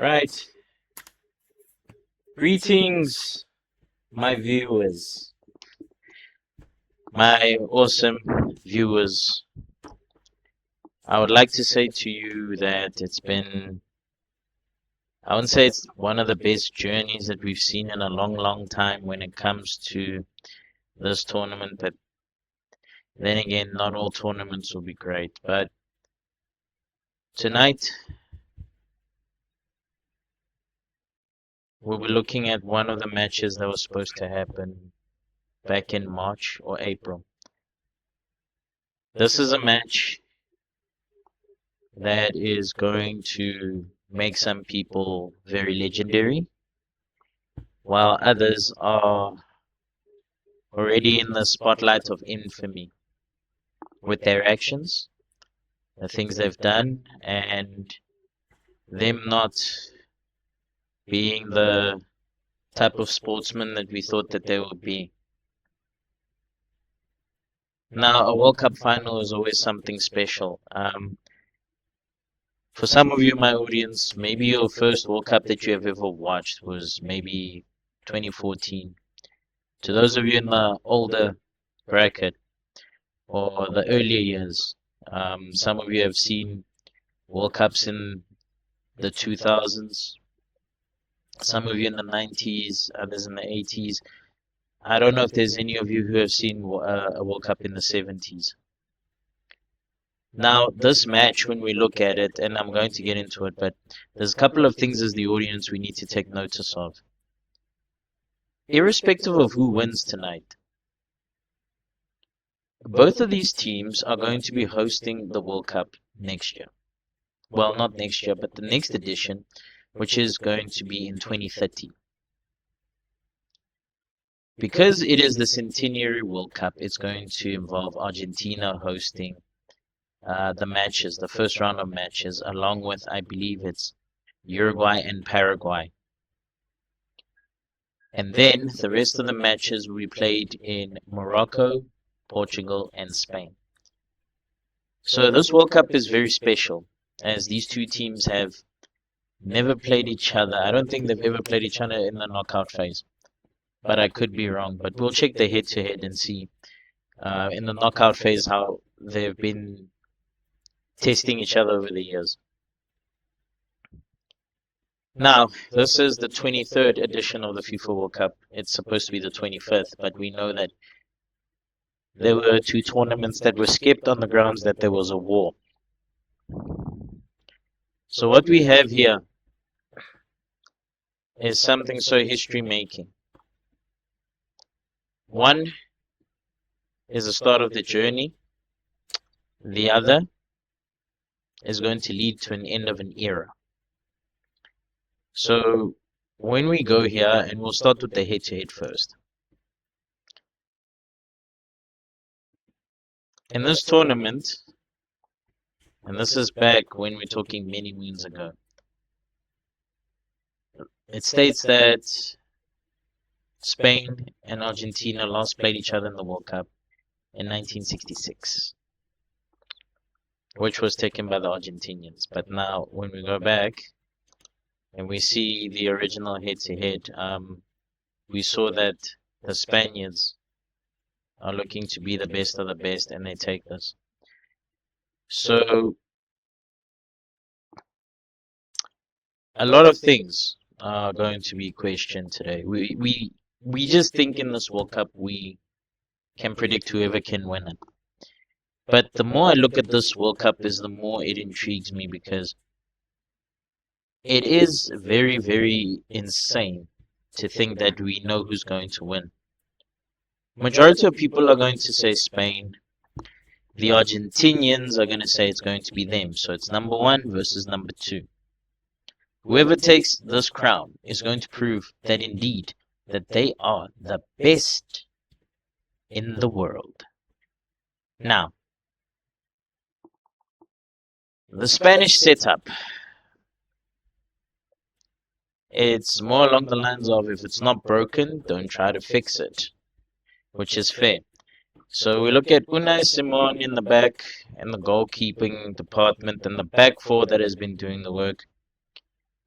Right. Greetings, my viewers, my awesome viewers. I would like to say to you that I wouldn't say it's one of the best journeys that we've seen in a long, long time when it comes to this tournament. But then again, not all tournaments will be great. But tonight, we'll be looking at one of the matches that was supposed to happen back in March or April. This is a match that is going to make some people very legendary, while others are already in the spotlight of infamy with their actions, the things they've done, and them not being the type of sportsman that we thought that they would be. Now, a World Cup final is always something special. For some of you in my audience, maybe your first World Cup that you have ever watched was maybe 2014. To those of you in the older bracket or the earlier years, some of you have seen World Cups in the 2000s, some of you in the 90s, others in the 80s. I don't know if there's any of you who have seen a World Cup in the 70s. Now, this match, when we look at it, and I'm going to get into it, but there's a couple of things as the audience we need to take notice of. Irrespective of who wins tonight, both of these teams are going to be hosting the World Cup next year. Well, not next year, but the next edition, which is going to be in 2030. Because it is the Centenary World Cup, it's going to involve Argentina hosting the matches, the first round of matches, along with, I believe it's Uruguay and Paraguay. And then the rest of the matches will be played in Morocco, Portugal, and Spain. So this World Cup is very special, as these two teams have never played each other. I don't think they've ever played each other in the knockout phase, but I could be wrong. But we'll check the head-to-head and see in the knockout phase how they've been testing each other over the years. Now, this is the 23rd edition of the FIFA World Cup. It's supposed to be the 25th, but we know that there were two tournaments that were skipped on the grounds that there was a war. So what we have here is something so history-making. One is the start of the journey. The other is going to lead to an end of an era. So when we go here, and we'll start with the head-to-head first. In this tournament, and this is back when we're talking many moons ago, it states that Spain and Argentina last played each other in the World Cup in 1966, which was taken by the Argentinians. But now, when we go back and we see the original head-to-head, we saw that the Spaniards are looking to be the best of the best, and they take this. So, a lot of things are going to be questioned today. We just think in this World Cup we can predict whoever can win it. But the more I look at this World Cup, is the more it intrigues me, because it is very, very insane to think that we know who's going to win. Majority of people are going to say Spain. The Argentinians are going to say it's going to be them. So it's number one versus number two. Whoever takes this crown is going to prove that indeed that they are the best in the world. Now, the Spanish setup, it's more along the lines of, if it's not broken, don't try to fix it, which is fair. So we look at Unai Simon in the back, and the goalkeeping department, and the back four that has been doing the work.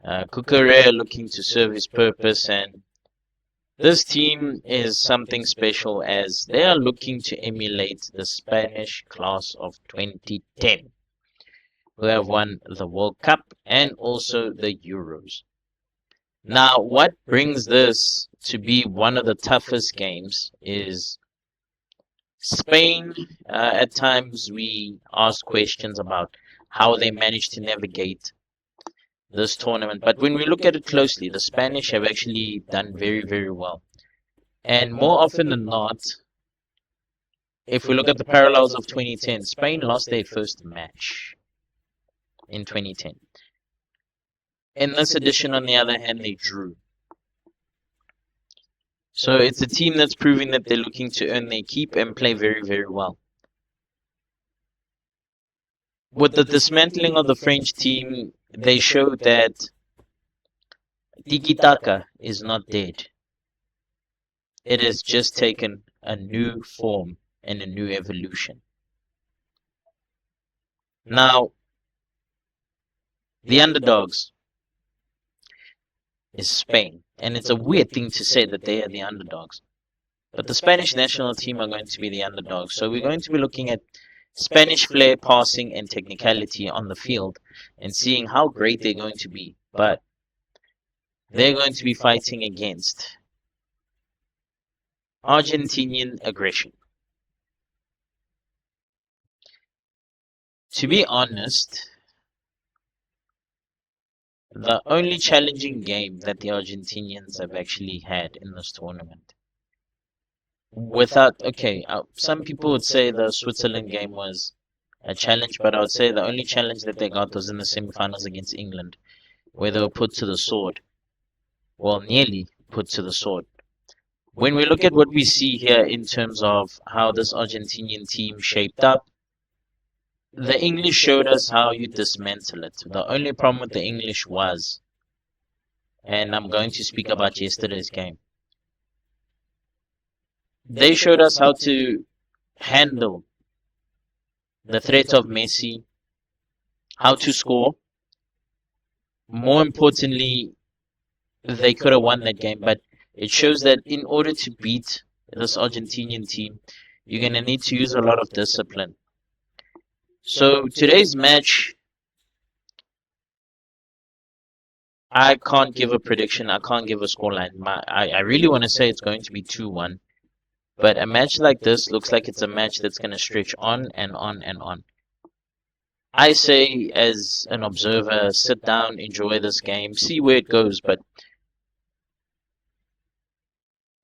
Cucurella looking to serve his purpose, and this team is something special as they are looking to emulate the Spanish class of 2010, who have won the World Cup and also the Euros. Now, what brings this to be one of the toughest games is Spain. At times, we ask questions about how they managed to navigate this tournament. But when we look at it closely, the Spanish have actually done very, very well. And more often than not, if we look at the parallels of 2010, Spain lost their first match in 2010. In this edition, on the other hand, they drew. So it's a team that's proving that they're looking to earn their keep and play very, very well. With the dismantling of the French team, they showed that tiki-taka is not dead. It has just taken a new form and a new evolution. Now, the underdogs is Spain, and it's a weird thing to say that they are the underdogs. But the Spanish national team are going to be the underdogs. So we're going to be looking at Spanish flair, passing, and technicality on the field and seeing how great they're going to be. But they're going to be fighting against Argentinian aggression. To be honest, the only challenging game that the Argentinians have actually had in this tournament, some people would say the Switzerland game was a challenge, but I would say the only challenge that they got was in the semifinals against England, where they were put to the sword. Well, nearly put to the sword. When we look at what we see here in terms of how this Argentinian team shaped up, the English showed us how you dismantle it. The only problem with the English was, and I'm going to speak about yesterday's game, they showed us how to handle the threat of Messi, how to score. More importantly, they could have won that game, but it shows that in order to beat this Argentinian team, you're going to need to use a lot of discipline. So today's match, I can't give a prediction. I can't give a scoreline. I really want to say it's going to be 2-1. But a match like this looks like it's a match that's going to stretch on and on and on. I say, as an observer, sit down, enjoy this game, see where it goes. But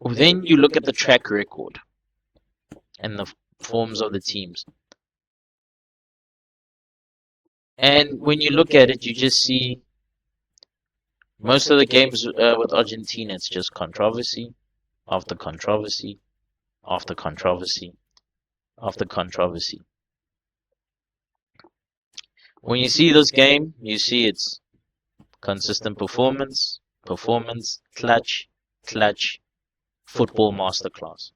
then you look at the track record and the forms of the teams. And when you look at it, you just see most of the games with Argentina, it's just controversy after controversy after controversy after controversy. When you see this game, you see it's consistent performance, clutch, football masterclass.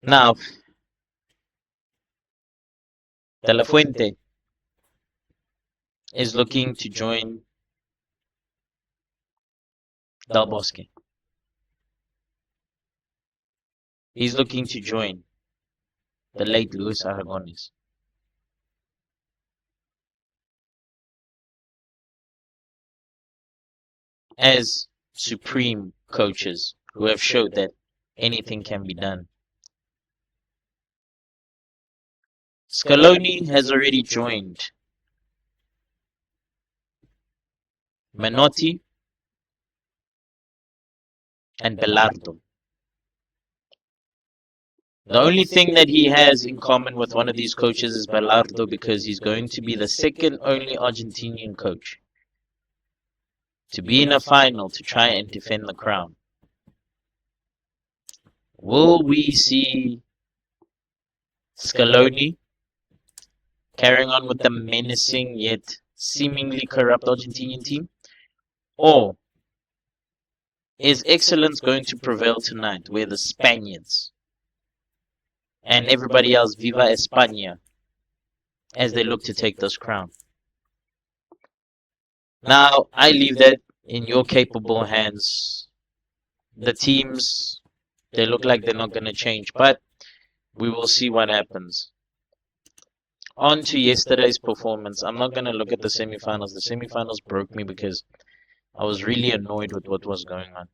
Now, De La Fuente is looking to join Del Bosque. He's looking to join the late Luis Aragones. As supreme coaches who have showed that anything can be done. Scaloni has already joined Menotti and Belardo. The only thing that he has in common with one of these coaches is Belardo, because he's going to be the second only Argentinian coach to be in a final to try and defend the crown. Will we see Scaloni carrying on with the menacing yet seemingly corrupt Argentinian team? Or is excellence going to prevail tonight, where the Spaniards and everybody else, Viva España, as they look to take this crown? Now, I leave that in your capable hands. The teams, they look like they're not going to change, but we will see what happens. On to yesterday's performance. I'm not going to look at the semifinals. The semifinals broke me because I was really annoyed with what was going on.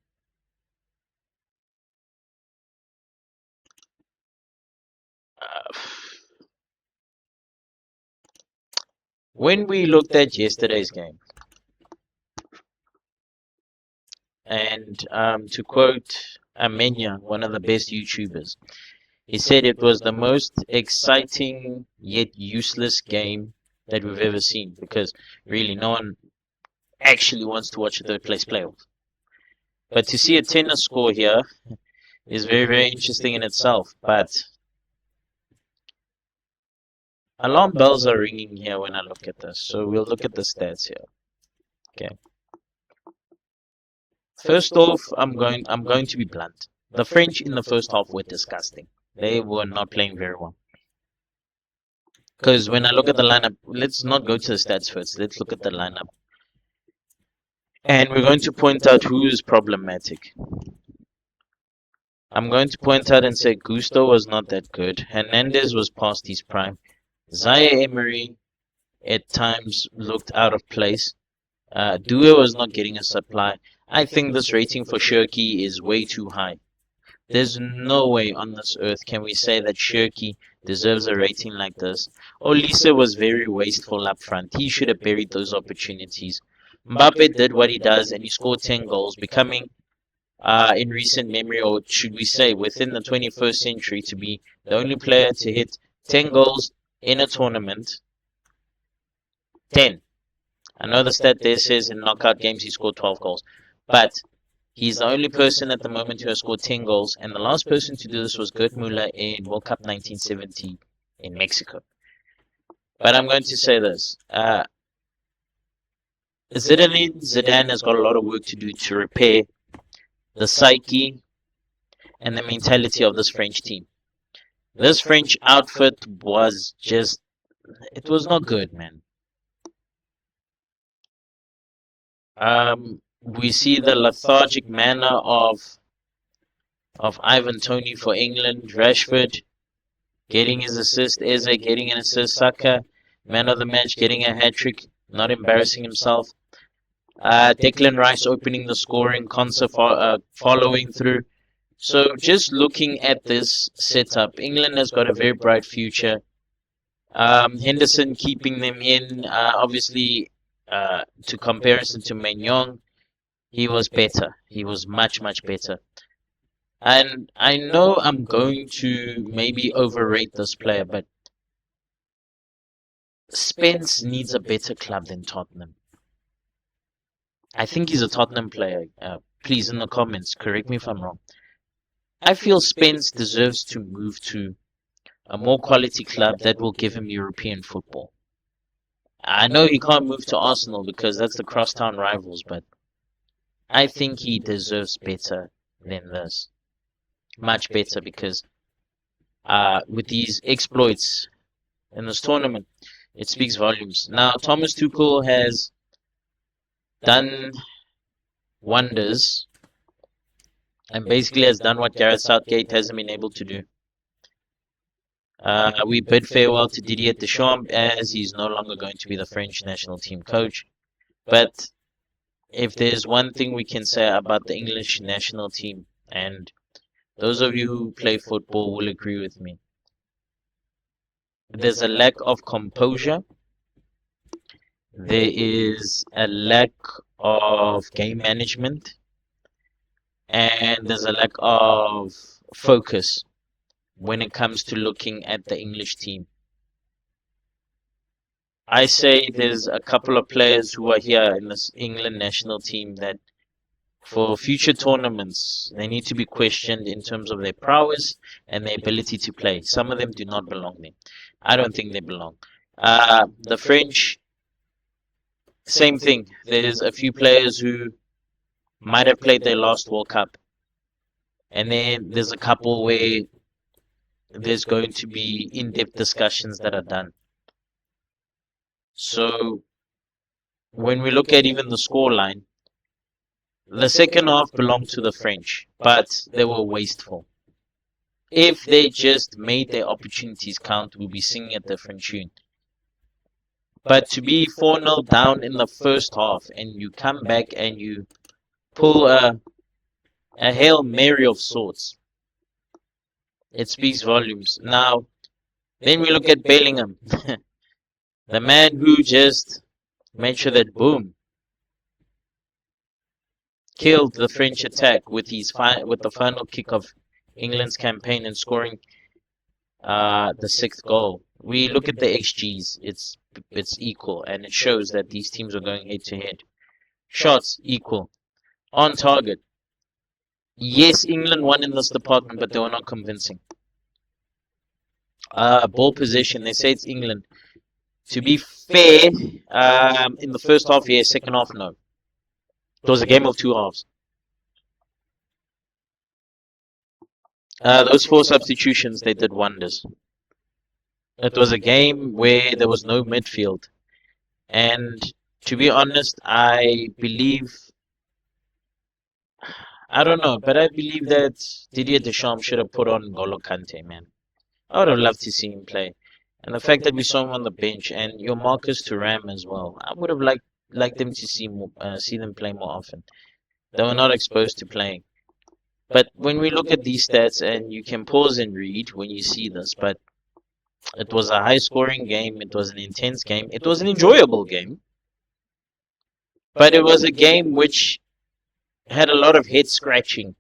When we looked at yesterday's game, and to quote Amenya, one of the best YouTubers, he said it was the most exciting yet useless game that we've ever seen because really no one actually wants to watch a third place playoff. But to see a tennis score here is very, very interesting in itself. But alarm bells are ringing here when I look at this. So we'll look at the stats here. Okay. First off, I'm going to be blunt. The French in the first half were disgusting. They were not playing very well. Because when I look at the lineup, let's not go to the stats first. Let's look at the lineup. And we're going to point out who is problematic. I'm going to point out and say Gusto was not that good. Hernandez was past his prime. Zaire Emery at times looked out of place. Due was not getting a supply. I think this rating for Shirky is way too high. There's no way on this earth can we say that Shirky deserves a rating like this. Olise was very wasteful up front. He should have buried those opportunities. Mbappe did what he does and he scored 10 goals, becoming, in recent memory, or should we say within the 21st century, to be the only player to hit 10 goals in a tournament. 10. I know the stat there says in knockout games he scored 12 goals, but he's the only person at the moment who has scored 10 goals, and the last person to do this was Gerd Müller in World Cup 1970 in Mexico. But I'm going to say this. Zidane has got a lot of work to do to repair the psyche and the mentality of this French team. This French outfit was just, it was not good, man. We see the lethargic manner of Ivan Toney for England, Rashford getting his assist, Eze getting an assist, Saka, man of the match, getting a hat-trick, not embarrassing himself. Declan Rice opening the scoring, Konsa following through. So just looking at this setup, England has got a very bright future. Henderson keeping them in, obviously, to comparison to Maignan, he was better. He was much, much better. And I know I'm going to maybe overrate this player, but Spence needs a better club than Tottenham. I think he's a Tottenham player. Please, in the comments, correct me if I'm wrong. I feel Spence deserves to move to a more quality club that will give him European football. I know he can't move to Arsenal because that's the crosstown rivals, but I think he deserves better than this. Much better because with these exploits in this tournament, it speaks volumes. Now, Thomas Tuchel has done wonders and basically has done what Gareth Southgate hasn't been able to do. We bid farewell to Didier Deschamps as he's no longer going to be the French national team coach. But if there's one thing we can say about the English national team, and those of you who play football will agree with me, there's a lack of composure. There is a lack of game management. And there's a lack of focus when it comes to looking at the English team. I say there's a couple of players who are here in this England national team that for future tournaments, they need to be questioned in terms of their prowess and their ability to play. Some of them do not belong there. I don't think they belong. The French, same thing. There's a few players who might have played their last World Cup. And then there's a couple where there's going to be in-depth discussions that are done. So when we look at even the scoreline, the second half belonged to the French, but they were wasteful. If they just made their opportunities count, we'll be singing a different tune. But to be 4-0 down in the first half and you come back and you pull a Hail Mary of sorts, it speaks volumes. Now, then we look at Bellingham, the man who just made sure that boom, killed the French attack with with the final kick of England's campaign and scoring the sixth goal. We look at the XGs; it's equal, and it shows that these teams are going head to head. Shots equal, on target. Yes, England won in this department, but they were not convincing. Ball possession, they say it's England. To be fair, in the first half, yes. Second half, no. It was a game of two halves. Those four substitutions, they did wonders. It was a game where there was no midfield. And to be honest, I don't know, but I believe that Didier Deschamps should have put on N'Golo Kante, man. I would have loved to see him play. And the fact that we saw him on the bench and your Marcus Thuram as well, I would have liked them to see them play more often. They were not exposed to playing. But when we look at these stats, and you can pause and read when you see this, but it was a high-scoring game. It was an intense game. It was an enjoyable game. But it was a game which had a lot of head-scratching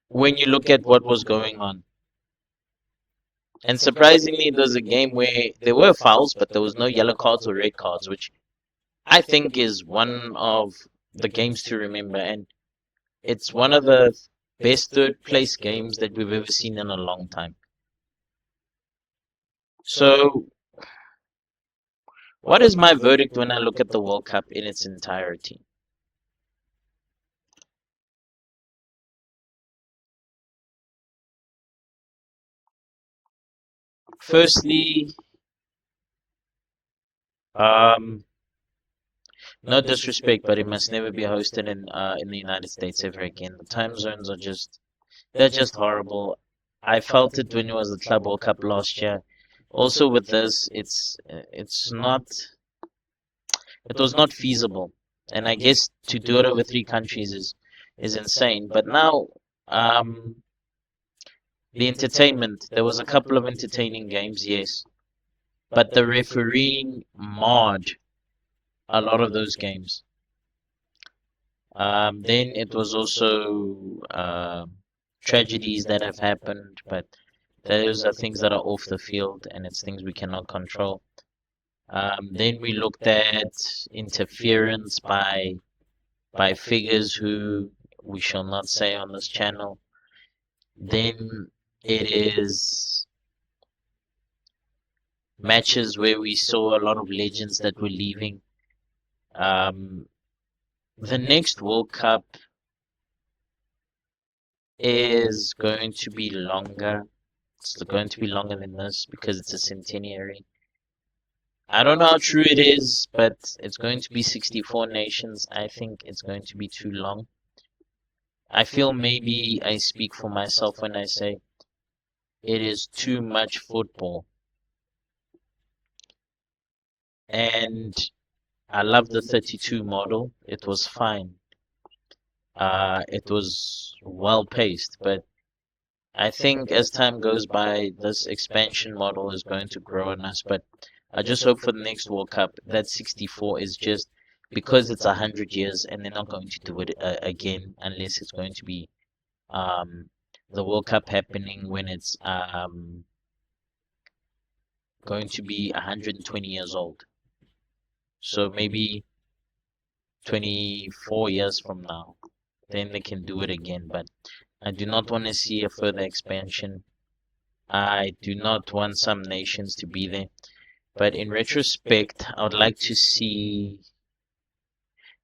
when you look at what was going on. And surprisingly, it was a game where there were fouls, but there was no yellow cards or red cards, which I think is one of the games to remember. And it's one of the best third-place games that we've ever seen in a long time. So, what is my verdict when I look at the World Cup in its entirety? Firstly, no disrespect, but it must never be hosted in the United States ever again. The time zones are they're just horrible. I felt it when it was the Club World Cup last year. Also with this, it was not feasible. And I guess to do it over three countries is insane. But now, the entertainment, there was a couple of entertaining games, yes. But the refereeing marred a lot of those games. Then it was also tragedies that have happened, but those are things that are off the field, and it's things we cannot control. Then we looked at interference by figures who we shall not say on this channel. Then it is matches where we saw a lot of legends that were leaving. The next World Cup is going to be longer. It's going to be longer than this because it's a centenary. I don't know how true it is, but it's going to be 64 nations. I think it's going to be too long. I feel maybe I speak for myself when I say it is too much football. And I love the 32 model. It was fine. It was well paced, but I think as time goes by, this expansion model is going to grow on us. But I just hope for the next World Cup that 64 is just because it's 100 years and they're not going to do it again unless it's going to be the World Cup happening when it's going to be 120 years old. So maybe 24 years from now, then they can do it again. But I do not want to see a further expansion. I do not want some nations to be there. But in retrospect, I would like to see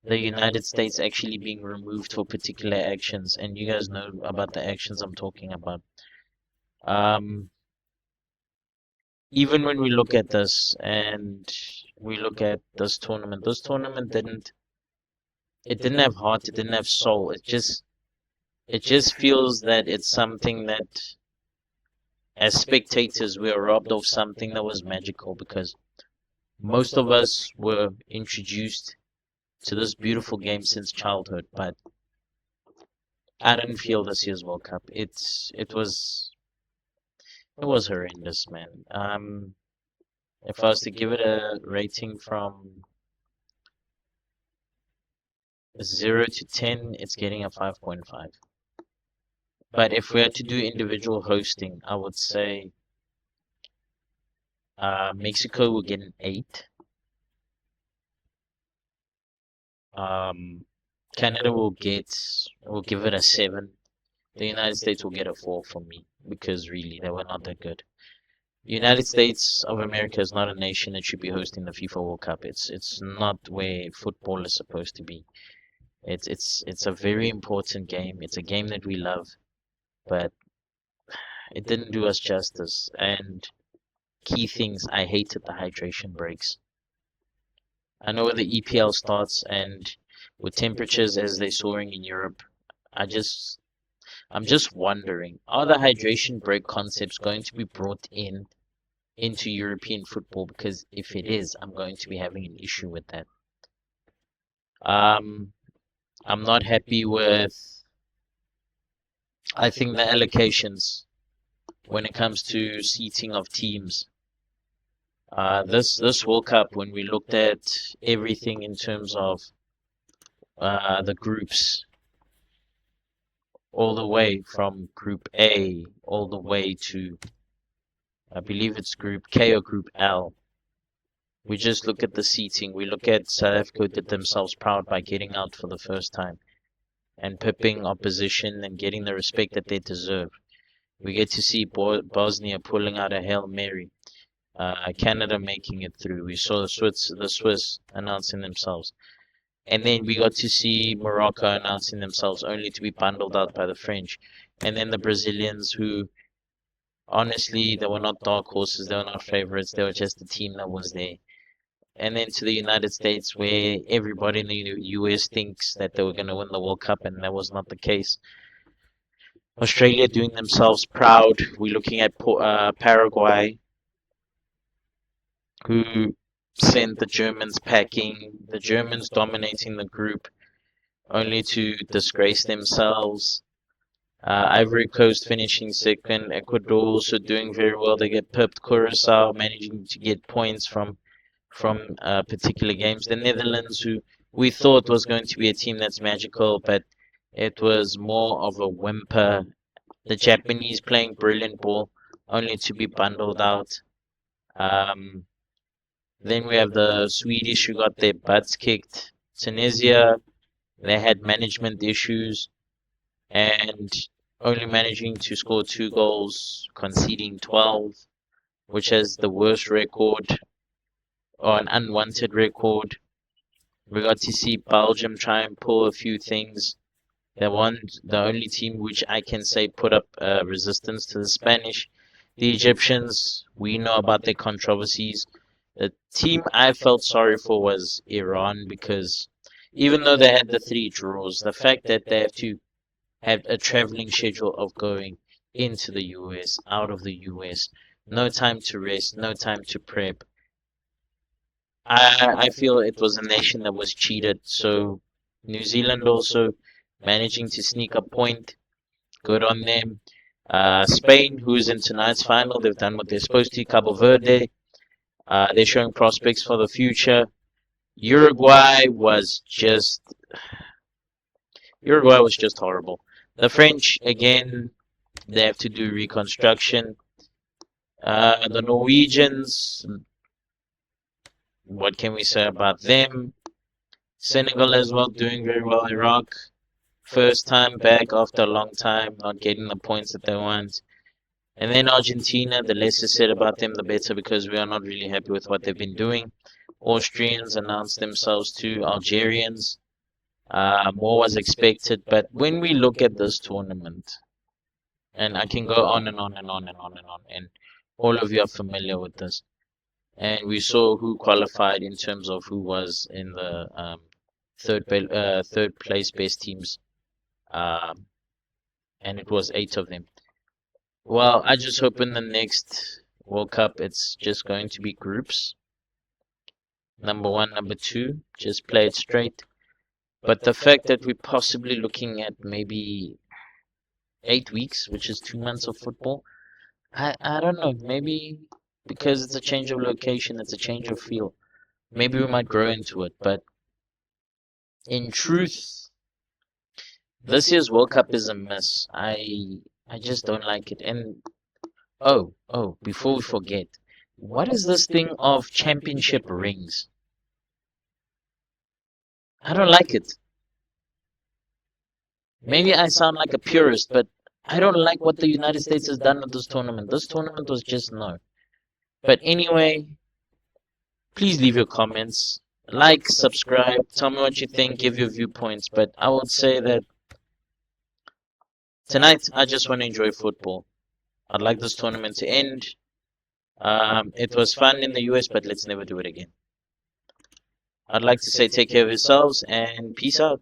the United States actually being removed for particular actions. And you guys know about the actions I'm talking about. Even when we look at this, and we look at this tournament. This tournament didn't have heart, it didn't have soul. It just feels that it's something that, as spectators, we are robbed of something that was magical, because most of us were introduced to this beautiful game since childhood. But I didn't feel this year's World Cup. It was horrendous, man. If I was to give it a rating from 0 to 10, it's getting a 5.5. But if we had to do individual hosting, I would say Mexico will get an 8. Canada will give it a 7. The United States will get a 4 from me, because really they were not that good. The United States of America is not a nation that should be hosting the FIFA World Cup. It's not where football is supposed to be. It's a very important game. It's a game that we love, but it didn't do us justice. And key things, I hated the hydration breaks. I know where the EPL starts, and with temperatures as they're soaring in Europe, I'm just wondering, are the hydration break concepts going to be brought into European football? Because if it is, I'm going to be having an issue with that. Um, I'm not happy with, I think, the allocations when it comes to seating of teams. This World Cup, when we looked at everything in terms of the groups, all the way from Group A all the way to, I believe it's Group K or Group L. We just look at the seating. We look at South Africa did themselves proud by getting out for the first time and pipping opposition and getting the respect that they deserve. We get to see Bosnia pulling out a Hail Mary. Canada making it through. We saw the Swiss announcing themselves. And then we got to see Morocco announcing themselves, only to be bundled out by the French. And then the Brazilians, who, honestly, they were not dark horses, they were not favorites, they were just the team that was there. And then to the United States, where everybody in the US thinks that they were going to win the World Cup, and that was not the case. Australia doing themselves proud. We're looking at Paraguay, who sent the Germans packing, the Germans dominating the group, only to disgrace themselves. Ivory Coast finishing second, Ecuador also doing very well. They get pipped. Curacao managing to get points from particular games. The Netherlands, who we thought was going to be a team that's magical, but it was more of a whimper. The Japanese playing brilliant ball, only to be bundled out. Then we have the Swedish, who got their butts kicked. Tunisia, they had management issues and only managing to score 2 goals, conceding 12, which has the worst record, or an unwanted record. We got to see Belgium try and pull a few things. They weren't the only team which I can say put up resistance to the Spanish. The Egyptians, we know about their controversies. The team I felt sorry for was Iran, because even though they had the 3 draws, the fact that they have to have a traveling schedule of going into the US, out of the US, no time to rest, no time to prep. I feel it was a nation that was cheated. So New Zealand also managing to sneak a point, good on them. Spain, who's in tonight's final, they've done what they're supposed to. Cabo Verde, they're showing prospects for the future. Uruguay was just horrible. The French, again, they have to do reconstruction. The Norwegians, what can we say about them? Senegal as well, doing very well. Iraq, first time back after a long time, not getting the points that they want. And then Argentina, the less is said about them, the better, because we are not really happy with what they've been doing. Austrians announced themselves to Algerians. More was expected, but when we look at this tournament, and I can go on and on and on and on and on, and all of you are familiar with this. and we saw who qualified in terms of who was in the third place best teams, um, and it was 8 of them. Well, I just hope in the next World Cup it's just going to be groups. Number one, number two, just play it straight. But the fact that we're possibly looking at maybe 8 weeks, which is 2 months of football, I don't know. Maybe because it's a change of location, it's a change of feel. Maybe we might grow into it. But in truth, this year's World Cup is a mess. I just don't like it. And before we forget, what is this thing of championship rings? I don't like it. Maybe I sound like a purist, but I don't like what the United States has done with this tournament. This tournament was just no. But anyway, please leave your comments, like, subscribe, tell me what you think, give your viewpoints. But I would say that tonight I just want to enjoy football. I'd like this tournament to end. It was fun in the US, but let's never do it again. I'd like to say take care of yourselves and peace out.